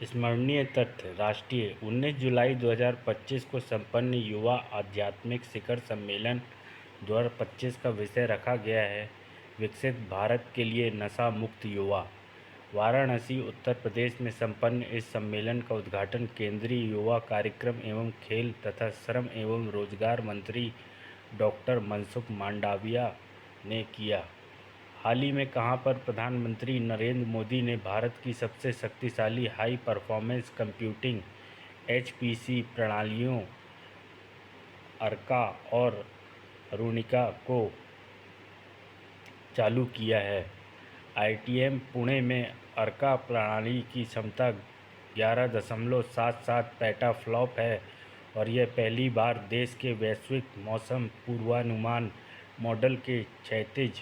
स्मरणीय तथ्य राष्ट्रीय 19 जुलाई 2025 को संपन्न युवा आध्यात्मिक शिखर सम्मेलन 2025 का विषय रखा गया है विकसित भारत के लिए नशा मुक्त युवा। वाराणसी उत्तर प्रदेश में संपन्न इस सम्मेलन का उद्घाटन केंद्रीय युवा कार्यक्रम एवं खेल तथा श्रम एवं रोजगार मंत्री डॉक्टर मनसुख मांडविया ने किया। हाल ही में कहां पर प्रधानमंत्री नरेंद्र मोदी ने भारत की सबसे शक्तिशाली हाई परफॉर्मेंस कंप्यूटिंग एचपीसी प्रणालियों अर्का और अरुणिका को चालू किया है। आईटीएम पुणे में अर्का प्रणाली की क्षमता 11.77 पेटाफ्लॉप है और यह पहली बार देश के वैश्विक मौसम पूर्वानुमान मॉडल के क्षैतिज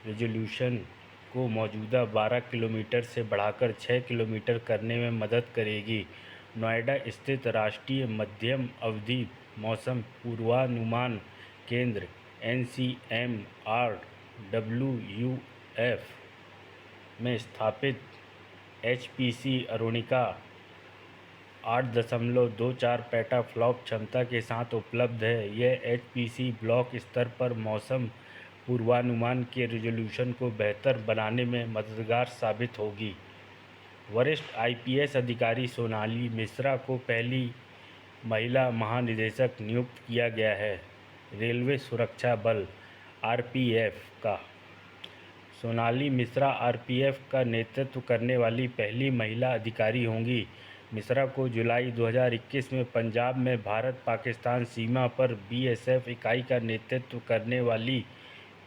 रिजोल्यूशन को मौजूदा 12 किलोमीटर से बढ़ाकर 6 किलोमीटर करने में मदद करेगी। नोएडा स्थित राष्ट्रीय मध्यम अवधि मौसम पूर्वानुमान केंद्र NCMRWF में स्थापित एचपीसी अरुणिका 8.24 पेटाफ्लॉप क्षमता के साथ उपलब्ध है। यह एचपीसी ब्लॉक स्तर पर मौसम पूर्वानुमान के रिजोल्यूशन को बेहतर बनाने में मददगार साबित होगी। वरिष्ठ आईपीएस अधिकारी सोनाली मिश्रा को पहली महिला महानिदेशक नियुक्त किया गया है। रेलवे सुरक्षा बल आरपीएफ का सोनाली मिश्रा आरपीएफ का नेतृत्व करने वाली पहली महिला अधिकारी होंगी। मिश्रा को जुलाई 2021 में पंजाब में भारत पाकिस्तान सीमा पर बीएसएफ इकाई का नेतृत्व करने वाली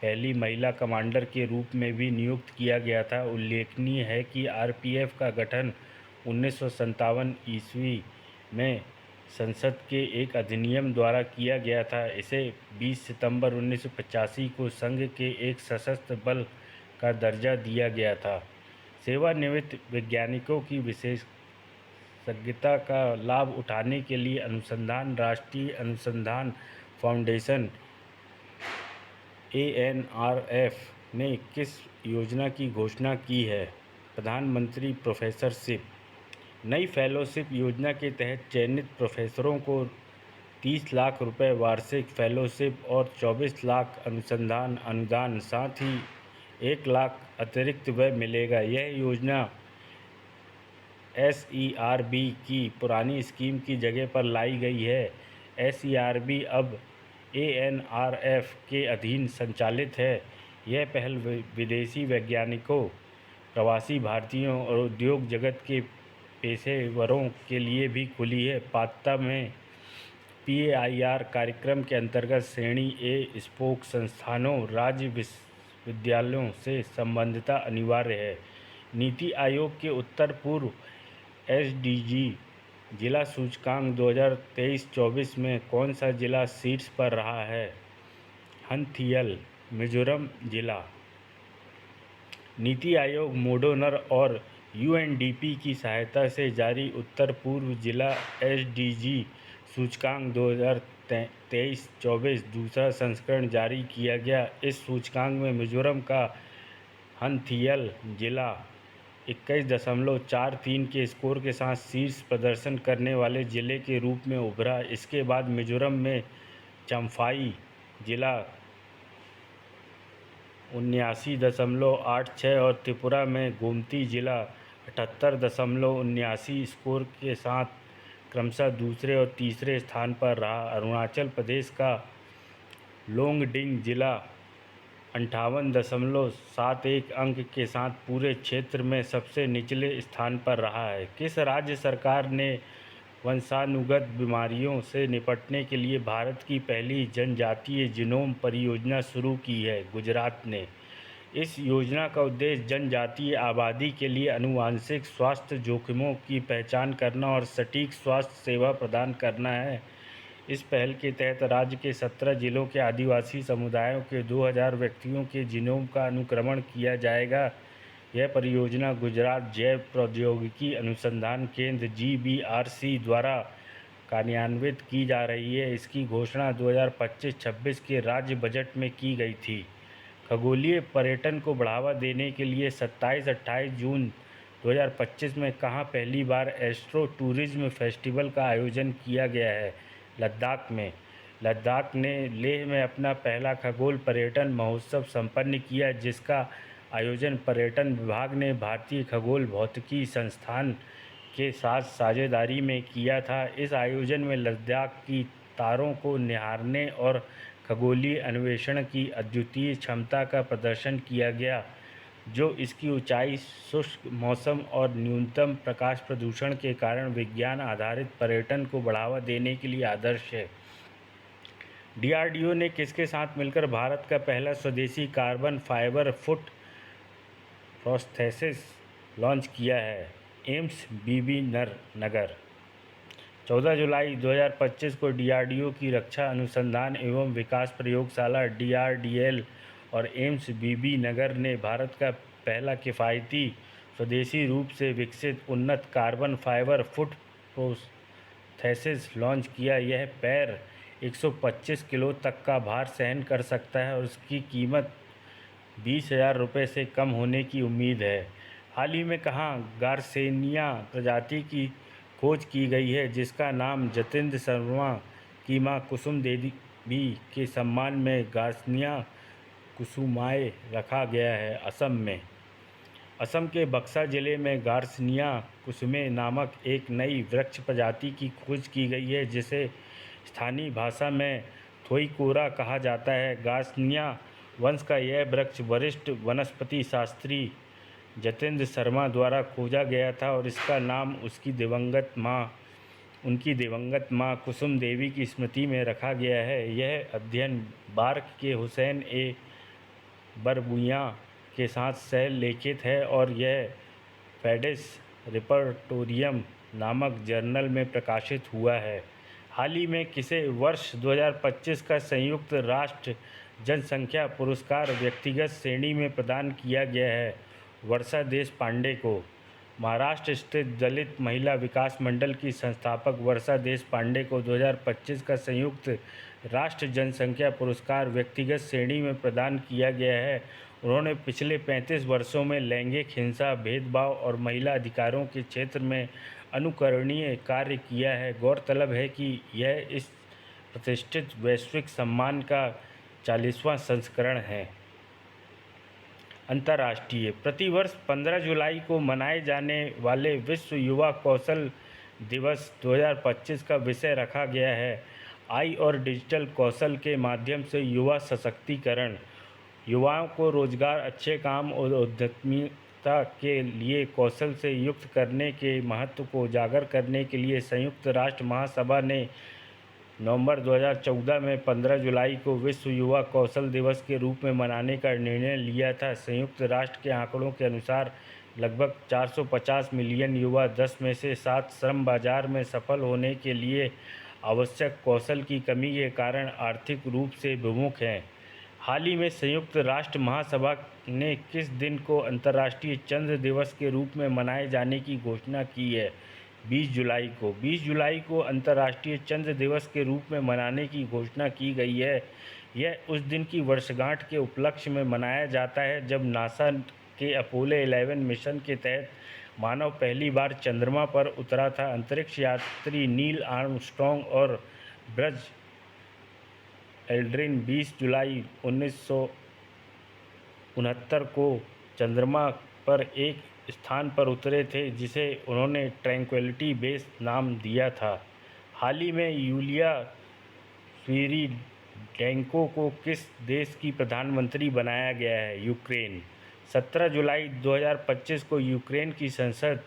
पहली महिला कमांडर के रूप में भी नियुक्त किया गया था। उल्लेखनीय है कि आरपीएफ का गठन 1957 ईस्वी में संसद के एक अधिनियम द्वारा किया गया था। इसे 20 सितंबर 1985 को संघ के एक सशस्त्र बल का दर्जा दिया गया था। सेवानिवृत्त वैज्ञानिकों की विशेषज्ञता का लाभ उठाने के लिए अनुसंधान राष्ट्रीय अनुसंधान फाउंडेशन ANRF ने किस योजना की घोषणा की है? प्रधानमंत्री प्रोफेसरशिप नई फेलोशिप योजना के तहत चयनित प्रोफेसरों को 30 लाख रुपए वार्षिक फेलोशिप और 24 लाख अनुसंधान अनुदान साथ ही 1 लाख अतिरिक्त व्यय मिलेगा। यह योजना SERB की पुरानी स्कीम की जगह पर लाई गई है। SERB अब ANRF के अधीन संचालित है। यह पहल विदेशी वैज्ञानिकों, प्रवासी भारतीयों और उद्योग जगत के पेशेवरों के लिए भी खुली है। पात्रता में PAIR कार्यक्रम के अंतर्गत श्रेणी ए स्पोक संस्थानों राज्य विश्वविद्यालयों से संबद्धता अनिवार्य है। नीति आयोग के उत्तर पूर्व SDG जिला सूचकांक 2023-24 में कौन सा जिला शीर्ष पर रहा है? हंथियल मिजोरम जिला। नीति आयोग मोडोनर और UNDP की सहायता से जारी उत्तर पूर्व जिला SDG सूचकांक 2023-24 दूसरा संस्करण जारी किया गया। इस सूचकांक में मिजोरम का हंथियल जिला 21.43 के स्कोर के साथ शीर्ष प्रदर्शन करने वाले जिले के रूप में उभरा। इसके बाद मिजोरम में चम्फाई जिला 79.86 और त्रिपुरा में गोमती जिला 78.79 स्कोर के साथ क्रमशः दूसरे और तीसरे स्थान पर रहा। अरुणाचल प्रदेश का लोंगडिंग जिला 58.71 अंक के साथ पूरे क्षेत्र में सबसे निचले स्थान पर रहा है। किस राज्य सरकार ने वंशानुगत बीमारियों से निपटने के लिए भारत की पहली जनजातीय जीनोम परियोजना शुरू की है? गुजरात ने। इस योजना का उद्देश्य जनजातीय आबादी के लिए आनुवंशिक स्वास्थ्य जोखिमों की पहचान करना और सटीक स्वास्थ्य सेवा प्रदान करना है। इस पहल के तहत राज्य के 17 जिलों के आदिवासी समुदायों के 2000 व्यक्तियों के जीनोम का अनुक्रमण किया जाएगा। यह परियोजना गुजरात जैव प्रौद्योगिकी अनुसंधान केंद्र GBRC द्वारा कार्यान्वित की जा रही है। इसकी घोषणा 2025-26 के राज्य बजट में की गई थी। खगोलीय पर्यटन को बढ़ावा देने के लिए 27-28 जून 2025 में कहाँ पहली बार एस्ट्रो टूरिज्म फेस्टिवल का आयोजन किया गया है? लद्दाख में। लद्दाख ने लेह में अपना पहला खगोल पर्यटन महोत्सव संपन्न किया, जिसका आयोजन पर्यटन विभाग ने भारतीय खगोल भौतिकी संस्थान के साथ साझेदारी में किया था। इस आयोजन में लद्दाख की तारों को निहारने और खगोलीय अन्वेषण की अद्वितीय क्षमता का प्रदर्शन किया गया, जो इसकी ऊंचाई, शुष्क मौसम और न्यूनतम प्रकाश प्रदूषण के कारण विज्ञान आधारित पर्यटन को बढ़ावा देने के लिए आदर्श है। डीआरडीओ ने किसके साथ मिलकर भारत का पहला स्वदेशी carbon fibre foot prosthesis launch किया है? एम्स बीबी नगर। 14 जुलाई 2025 को डीआरडीओ की रक्षा अनुसंधान एवं विकास प्रयोगशाला डीआरडीएल और एम्स बीबी नगर ने भारत का पहला किफ़ायती स्वदेशी रूप से विकसित उन्नत carbon fibre foot prosthesis launch किया। यह पैर 125 किलो तक का भार सहन कर सकता है और इसकी कीमत 20,000 रुपये से कम होने की उम्मीद है। हाल ही में कहाँ गार्सेनिया प्रजाति की खोज की गई है, जिसका नाम जतेंद्र शर्मा की मां कुसुम देवी के सम्मान में गार्सिनिया कुसुमाए रखा गया है? असम में। असम के बक्सा जिले में गार्सिनिया कुसुमे नामक एक नई वृक्ष प्रजाति की खोज की गई है, जिसे स्थानीय भाषा में थोईकोरा कहा जाता है। गार्सिनिया वंश का यह वृक्ष वरिष्ठ वनस्पति शास्त्री जतेंद्र शर्मा द्वारा खोजा गया था और इसका नाम उनकी दिवंगत मां कुसुम देवी की स्मृति में रखा गया है। यह अध्ययन बार्क के हुसैन ए बरबुइया के साथ सह लिखित है और यह फेडेस रिपर्टोरियम नामक जर्नल में प्रकाशित हुआ है। हाल ही में किसे वर्ष 2025 का संयुक्त राष्ट्र जनसंख्या पुरस्कार व्यक्तिगत श्रेणी में प्रदान किया गया है? वर्षा देशपांडे को। महाराष्ट्र स्थित दलित महिला विकास मंडल की संस्थापक वर्षा देशपांडे को 2025 का संयुक्त राष्ट्र जनसंख्या पुरस्कार व्यक्तिगत श्रेणी में प्रदान किया गया है। उन्होंने पिछले 35 वर्षों में लैंगिक हिंसा, भेदभाव और महिला अधिकारों के क्षेत्र में अनुकरणीय कार्य किया है। गौरतलब है कि यह इस प्रतिष्ठित वैश्विक सम्मान का 40वां संस्करण है। अंतर्राष्ट्रीय। प्रतिवर्ष 15 जुलाई को मनाए जाने वाले विश्व युवा कौशल दिवस 2025 का विषय रखा गया है आई और डिजिटल कौशल के माध्यम से युवा सशक्तिकरण। युवाओं को रोजगार, अच्छे काम और उद्यमिता के लिए कौशल से युक्त करने के महत्व को उजागर करने के लिए संयुक्त राष्ट्र महासभा ने नवंबर 2014 में 15 जुलाई को विश्व युवा कौशल दिवस के रूप में मनाने का निर्णय लिया था। संयुक्त राष्ट्र के आंकड़ों के अनुसार लगभग 450 मिलियन युवा 10 में से 7 श्रम बाजार में सफल होने के लिए आवश्यक कौशल की कमी के कारण आर्थिक रूप से विमुख हैं। हाल ही में संयुक्त राष्ट्र महासभा ने किस दिन को अंतर्राष्ट्रीय चंद्र दिवस के रूप में मनाए जाने की घोषणा की है? 20 जुलाई को। 20 जुलाई को अंतर्राष्ट्रीय चंद्र दिवस के रूप में मनाने की घोषणा की गई है। यह उस दिन की वर्षगांठ के उपलक्ष्य में मनाया जाता है जब नासा के अपोलो 11 मिशन के तहत मानव पहली बार चंद्रमा पर उतरा था। अंतरिक्ष यात्री नील आर्मस्ट्रॉन्ग और बज़ एल्ड्रिन 20 जुलाई 1969 को चंद्रमा पर एक स्थान पर उतरे थे, जिसे उन्होंने ट्रैंक्विलिटी बेस नाम दिया था। हाल ही में यूलिया स्विरिडेंको को किस देश की प्रधानमंत्री बनाया गया है? यूक्रेन। 17 जुलाई 2025 को यूक्रेन की संसद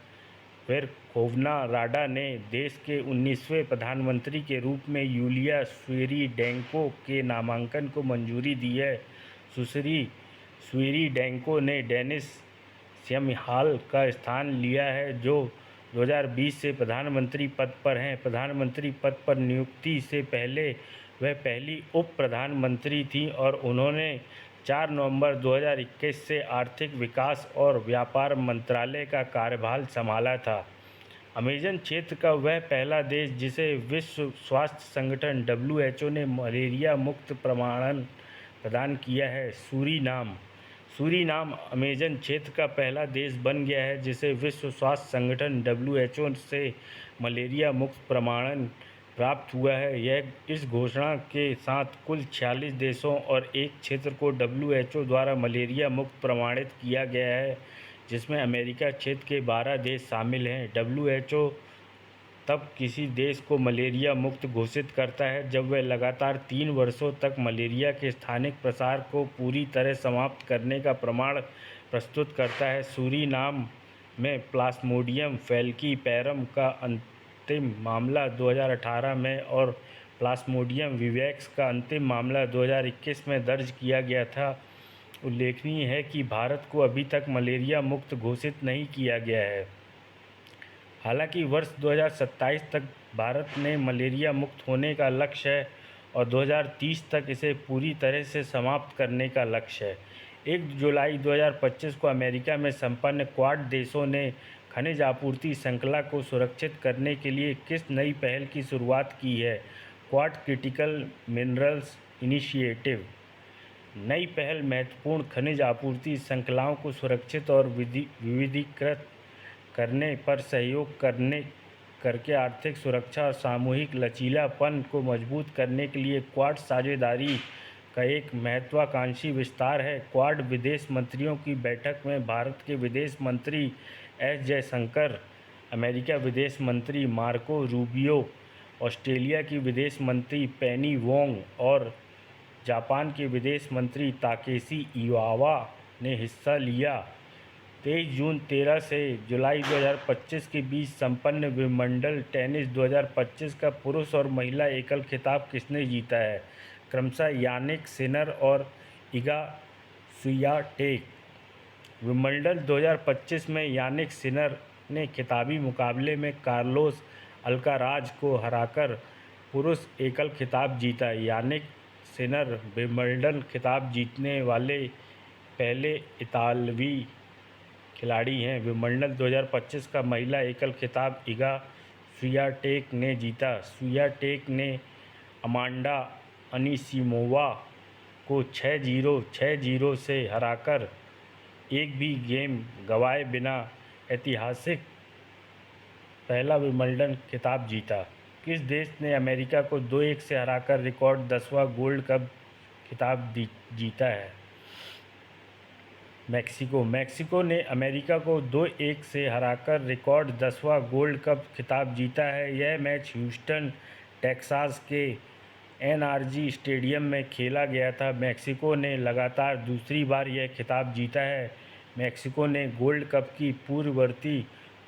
वेरखोवना राडा ने देश के 19वें प्रधानमंत्री के रूप में यूलिया स्विरिडेंको के नामांकन को मंजूरी दी है। सुश्री स्विरिडेंको ने डेनिस श्यामहाल का स्थान लिया है, जो 2020 से प्रधानमंत्री पद पर हैं। प्रधानमंत्री पद पर नियुक्ति से पहले वह पहली उप प्रधानमंत्री थीं और उन्होंने 4 नवंबर 2021 से आर्थिक विकास और व्यापार मंत्रालय का कार्यभार संभाला था। अमेजन क्षेत्र का वह पहला देश जिसे विश्व स्वास्थ्य संगठन WHO ने मलेरिया मुक्त प्रमाणन प्रदान किया है? सूरीनाम। सूरीनाम अमेज़न क्षेत्र का पहला देश बन गया है जिसे विश्व स्वास्थ्य संगठन (WHO) से मलेरिया मुक्त प्रमाणन प्राप्त हुआ है। यह इस घोषणा के साथ कुल 46 देशों और एक क्षेत्र को WHO द्वारा मलेरिया मुक्त प्रमाणित किया गया है, जिसमें अमेरिका क्षेत्र के 12 देश शामिल हैं। WHO तब किसी देश को मलेरिया मुक्त घोषित करता है जब वह लगातार 3 वर्षों तक मलेरिया के स्थानिक प्रसार को पूरी तरह समाप्त करने का प्रमाण प्रस्तुत करता है। सूरीनाम में प्लास्मोडियम फैल्कीपैरम का अंतिम मामला 2018 में और प्लास्मोडियम विवैक्स का अंतिम मामला 2021 में दर्ज किया गया था। उल्लेखनीय है कि भारत को अभी तक मलेरिया मुक्त घोषित नहीं किया गया है। हालांकि वर्ष 2027 तक भारत में मलेरिया मुक्त होने का लक्ष्य है और 2030 तक इसे पूरी तरह से समाप्त करने का लक्ष्य है। 1 जुलाई 2025 को अमेरिका में संपन्न क्वाड देशों ने खनिज आपूर्ति श्रृंखला को सुरक्षित करने के लिए किस नई पहल की शुरुआत की है? Quad critical minerals initiative. नई पहल महत्वपूर्ण खनिज आपूर्ति श्रृंखलाओं को सुरक्षित और विविधीकृत करने पर सहयोग करके आर्थिक सुरक्षा और सामूहिक लचीलापन को मजबूत करने के लिए क्वाड साझेदारी का एक महत्वाकांक्षी विस्तार है। क्वाड विदेश मंत्रियों की बैठक में भारत के विदेश मंत्री एस जयशंकर, अमेरिका विदेश मंत्री मार्को रूबियो, ऑस्ट्रेलिया की विदेश मंत्री पेनी वोंग और जापान के विदेश मंत्री ताकेशी इवावा ने हिस्सा लिया। 23 जून 13 से जुलाई 2025 के बीच संपन्न विंबलडन टेनिस 2025 का पुरुष और महिला एकल खिताब किसने जीता है? क्रमशः यानिक सिनर और इगा स्वियाटेक। विंबलडन 2025 में यानिक सिनर ने खिताबी मुकाबले में कार्लोस अल्काराज को हराकर पुरुष एकल खिताब जीता। यानिक सिनर विंबलडन खिताब जीतने वाले पहले इतालवी खिलाड़ी हैं। विंबलडन 2025 का महिला एकल खिताब इगा स्वियाटेक ने जीता। स्वियाटेक ने अमांडा अनिसिमोवा को 6-0, 6-0 से हराकर एक भी गेम गंवाए बिना ऐतिहासिक पहला विंबलडन खिताब जीता। किस देश ने अमेरिका को 2-1 से हराकर रिकॉर्ड 10वां गोल्ड कप खिताब जीता है? मैक्सिको ने अमेरिका को 2-1 से हराकर रिकॉर्ड 10वां गोल्ड कप खिताब जीता है। यह मैच ह्यूस्टन, टेक्सास के एनआरजी स्टेडियम में खेला गया था। मैक्सिको ने लगातार दूसरी बार यह खिताब जीता है। मैक्सिको ने गोल्ड कप की पूर्ववर्ती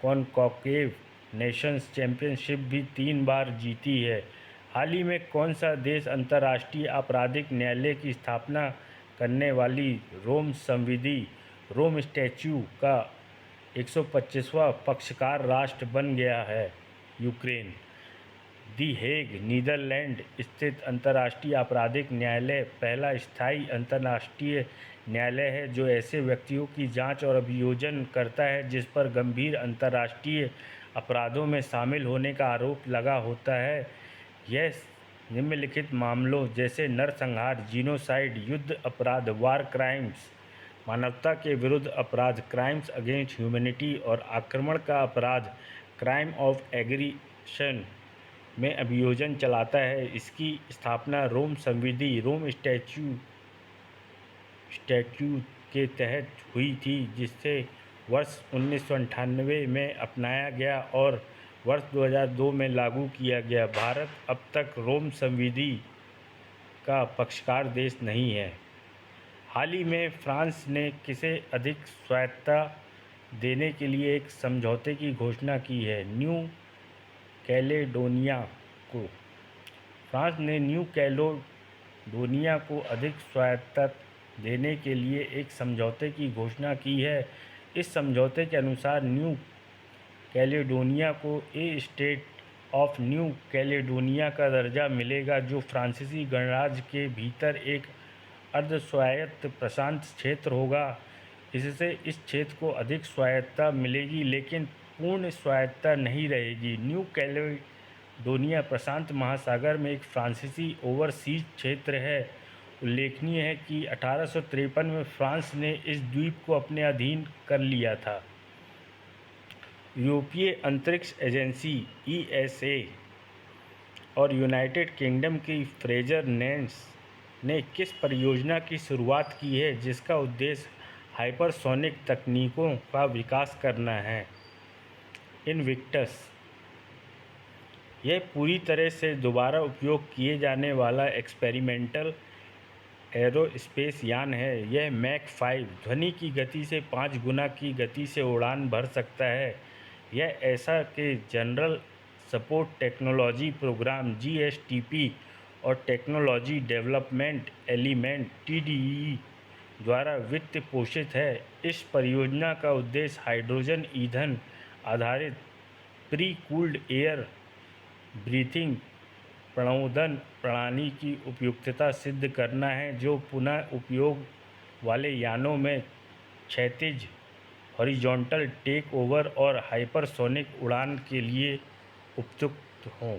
कॉनकाकेफ नेशंस चैंपियनशिप भी 3 बार जीती है। हाल ही में कौन सा देश अंतर्राष्ट्रीय आपराधिक न्यायालय की स्थापना करने वाली रोम संविधि रोम स्टैच्यू का 125वां पक्षकार राष्ट्र बन गया है? यूक्रेन। दी हेग, नीदरलैंड स्थित अंतर्राष्ट्रीय आपराधिक न्यायालय पहला स्थायी अंतर्राष्ट्रीय न्यायालय है जो ऐसे व्यक्तियों की जांच और अभियोजन करता है जिस पर गंभीर अंतर्राष्ट्रीय अपराधों में शामिल होने का आरोप लगा होता है। यह निम्नलिखित मामलों जैसे नरसंहार, जीनोसाइड, युद्ध अपराध, वार क्राइम्स, मानवता के विरुद्ध अपराध, क्राइम्स अगेंस्ट ह्यूमैनिटी और आक्रमण का अपराध, क्राइम ऑफ एग्रेशन में अभियोजन चलाता है। इसकी स्थापना रोम संविधि रोम स्टैट्यूट के तहत हुई थी जिसे वर्ष 1998 में अपनाया गया और वर्ष 2002 में लागू किया गया। भारत अब तक रोम संविधि का पक्षकार देश नहीं है। हाल ही में फ्रांस ने किसे अधिक स्वायत्तता देने के लिए एक समझौते की घोषणा की है? न्यू कैलेडोनिया को। फ्रांस ने न्यू कैलेडोनिया को अधिक स्वायत्तता देने के लिए एक समझौते की घोषणा की है। इस समझौते के अनुसार न्यू कैलेडोनिया को ए स्टेट ऑफ न्यू कैलेडोनिया का दर्जा मिलेगा जो फ्रांसीसी गणराज्य के भीतर एक अर्ध-स्वायत्त प्रशांत क्षेत्र होगा। इससे इस क्षेत्र को अधिक स्वायत्तता मिलेगी लेकिन पूर्ण स्वायत्तता नहीं रहेगी। न्यू कैलेडोनिया प्रशांत महासागर में एक फ्रांसीसी ओवरसीज क्षेत्र है उल्लेखनीय है कि 1853 में फ्रांस ने इस द्वीप को अपने अधीन कर लिया था। यूरोपीय अंतरिक्ष एजेंसी (ईएसए) और यूनाइटेड किंगडम की फ्रेजर नेल्स ने किस परियोजना की शुरुआत की है जिसका उद्देश्य हाइपरसोनिक तकनीकों का विकास करना है? इनविक्टस। यह पूरी तरह से दोबारा उपयोग किए जाने वाला एक्सपेरिमेंटल एरोस्पेस यान है। यह मैक 5 ध्वनि की गति से 5 गुना की गति से उड़ान भर सकता है। यह ऐसा के general support technology programme (GSTP) और टेक्नोलॉजी डेवलपमेंट एलिमेंट (टीडीई) द्वारा वित्त पोषित है। इस परियोजना का उद्देश्य हाइड्रोजन ईंधन आधारित प्री कूल्ड एयर ब्रीथिंग प्रणोदन प्रणाली की उपयुक्तता सिद्ध करना है जो पुनः उपयोग वाले यानों में क्षैतिज हॉरिजॉन्टल टेक ओवर और हाइपरसोनिक उड़ान के लिए उपयुक्त हों।